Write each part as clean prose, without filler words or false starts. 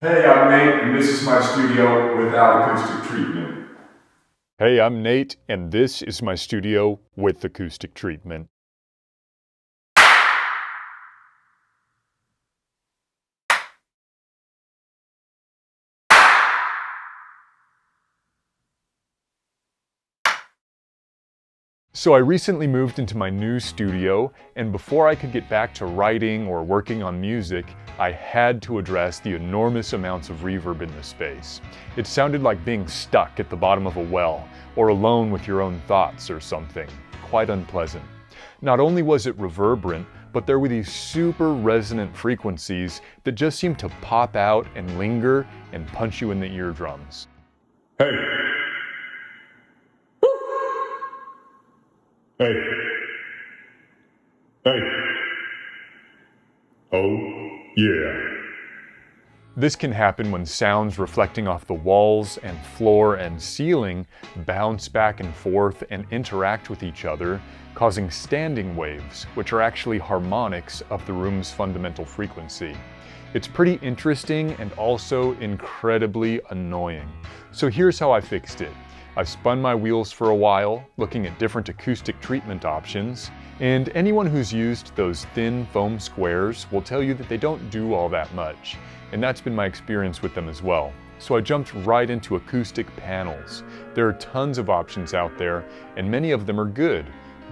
Hey, I'm Nate, and this is my studio without acoustic treatment. Hey, I'm Nate, and this is my studio with acoustic treatment. So I recently moved into my new studio, and before I could get back to writing or working on music, I had to address the enormous amounts of reverb in the space. It sounded like being stuck at the bottom of a well, or alone with your own thoughts or something. Quite unpleasant. Not only was it reverberant, but there were these super resonant frequencies that just seemed to pop out and linger and punch you in the eardrums. Hey. Hey. Hey. Oh, yeah. This can happen when sounds reflecting off the walls and floor and ceiling bounce back and forth and interact with each other, causing standing waves, which are actually harmonics of the room's fundamental frequency. It's pretty interesting and also incredibly annoying. So here's how I fixed it. I spun my wheels for a while, looking at different acoustic treatment options, and anyone who's used those thin foam squares will tell you that they don't do all that much, and that's been my experience with them as well. So I jumped right into acoustic panels. There are tons of options out there, and many of them are good.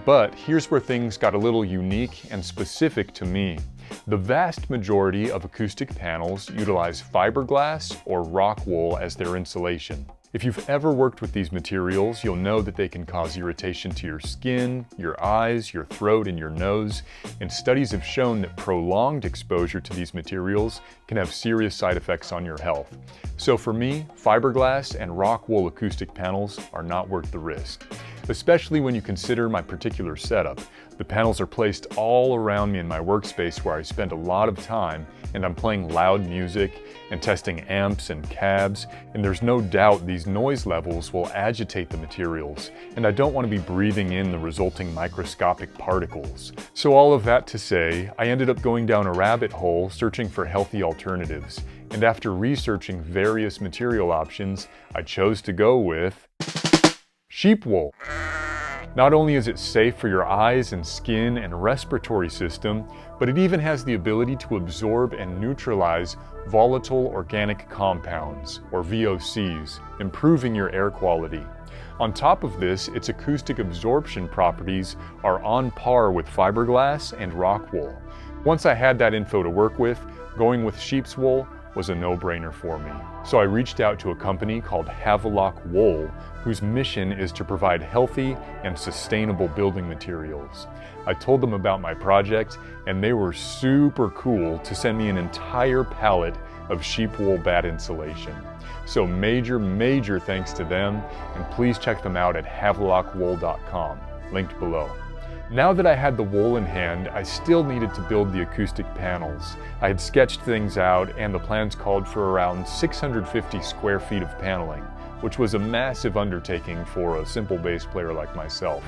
But here's where things got a little unique and specific to me. The vast majority of acoustic panels utilize fiberglass or rock wool as their insulation. If you've ever worked with these materials, you'll know that they can cause irritation to your skin, your eyes, your throat, and your nose, and studies have shown that prolonged exposure to these materials can have serious side effects on your health. So for me, fiberglass and rock wool acoustic panels are not worth the risk, especially when you consider my particular setup. The panels are placed all around me in my workspace where I spend a lot of time, and I'm playing loud music and testing amps and cabs, and there's no doubt these noise levels will agitate the materials, and I don't want to be breathing in the resulting microscopic particles. So all of that to say, I ended up going down a rabbit hole searching for healthy alternatives, and after researching various material options, I chose to go with sheep wool. Not only is it safe for your eyes and skin and respiratory system, but it even has the ability to absorb and neutralize volatile organic compounds, or VOCs, improving your air quality. On top of this, its acoustic absorption properties are on par with fiberglass and rock wool. Once I had that info to work with, going with sheep's wool was a no-brainer for me. So I reached out to a company called Havelock Wool, whose mission is to provide healthy and sustainable building materials. I told them about my project, and they were super cool to send me an entire pallet of sheep wool bat insulation. So major thanks to them, and please check them out at havelockwool.com, linked below. Now that I had the wool in hand, I still needed to build the acoustic panels. I had sketched things out, and the plans called for around 650 square feet of paneling, which was a massive undertaking for a simple bass player like myself.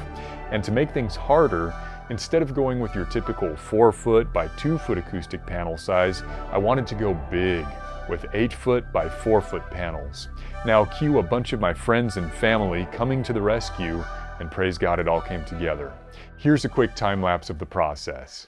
And to make things harder, instead of going with your typical 4-foot by 2-foot acoustic panel size, I wanted to go big, with 8-foot by 4-foot panels. Now cue a bunch of my friends and family coming to the rescue, and praise God it all came together. Here's a quick time lapse of the process.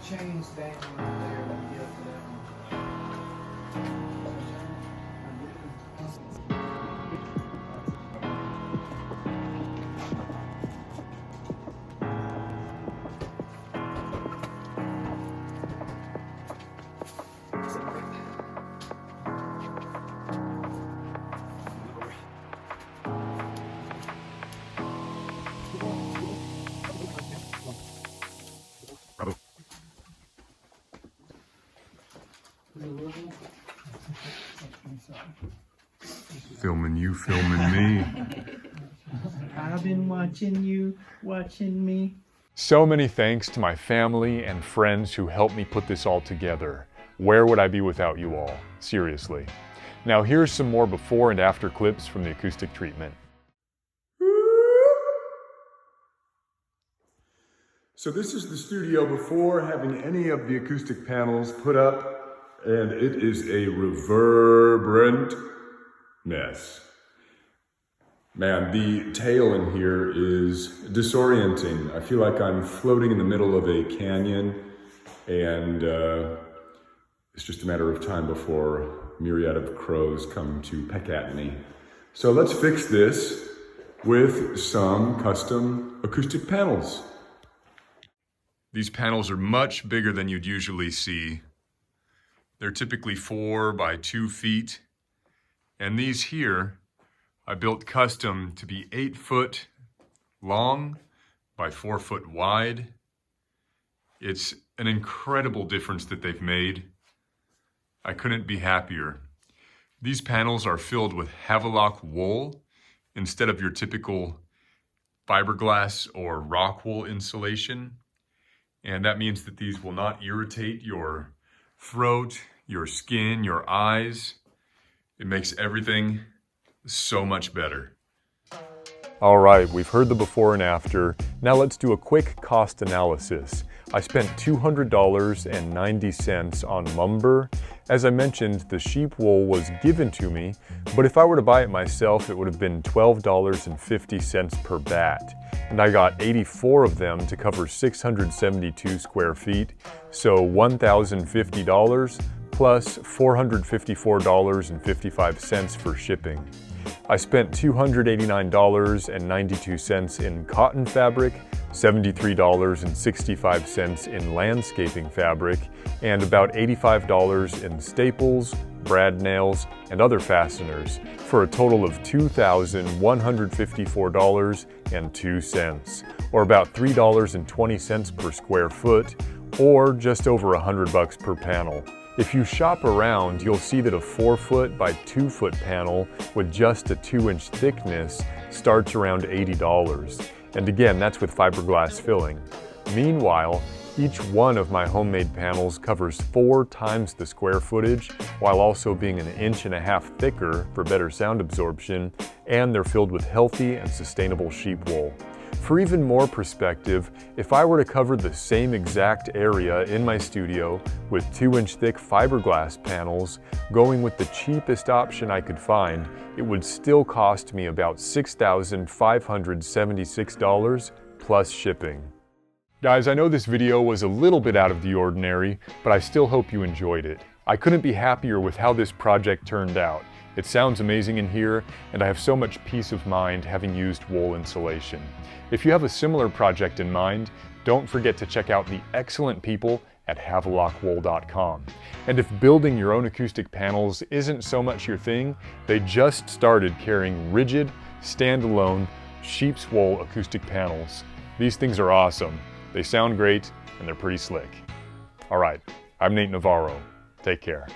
chains down right there. Let me get up to that Filming you, filming me. I've been watching you, watching me. So many thanks to my family and friends who helped me put this all together. Where would I be without you all? Seriously. Now here's some more before and after clips from the acoustic treatment. So this is the studio before having any of the acoustic panels put up, and it is a reverberant mess. Man, the tail in here is disorienting. I feel like I'm floating in the middle of a canyon, and it's just a matter of time before a myriad of crows come to peck at me. So let's fix this with some custom acoustic panels. These panels are much bigger than you'd usually see. They're typically 4 by 2 feet. And these here, I built custom to be 8 foot long by 4 foot wide. It's an incredible difference that they've made. I couldn't be happier. These panels are filled with Havelock wool instead of your typical fiberglass or rock wool insulation. And that means that these will not irritate your throat, your skin, your eyes. It makes everything so much better. All right, we've heard the before and after. Now let's do a quick cost analysis. I spent $200.90 on lumber. As I mentioned, the sheep wool was given to me, but if I were to buy it myself, it would have been $12.50 per bat. And I got 84 of them to cover 672 square feet, so $1,050 plus $454.55 for shipping. I spent $289.92 in cotton fabric, $73.65 in landscaping fabric, and about $85 in staples, brad nails, and other fasteners, for a total of $2,154.02, or about $3.20 per square foot, or just over $100 per panel. If you shop around, you'll see that a 4 foot by 2 foot panel with just a 2-inch thickness starts around $80. And again, that's with fiberglass filling. Meanwhile, each one of my homemade panels covers 4 times the square footage, while also being 1.5 inches thicker for better sound absorption, and they're filled with healthy and sustainable sheep wool. For even more perspective, if I were to cover the same exact area in my studio with 2-inch thick fiberglass panels, going with the cheapest option I could find, it would still cost me about $6,576 plus shipping. Guys, I know this video was a little bit out of the ordinary, but I still hope you enjoyed it. I couldn't be happier with how this project turned out. It sounds amazing in here, and I have so much peace of mind having used wool insulation. If you have a similar project in mind, don't forget to check out the excellent people at havelockwool.com. And if building your own acoustic panels isn't so much your thing, they just started carrying rigid, standalone, sheep's wool acoustic panels. These things are awesome. They sound great, and they're pretty slick. All right, I'm Nate Navarro. Take care.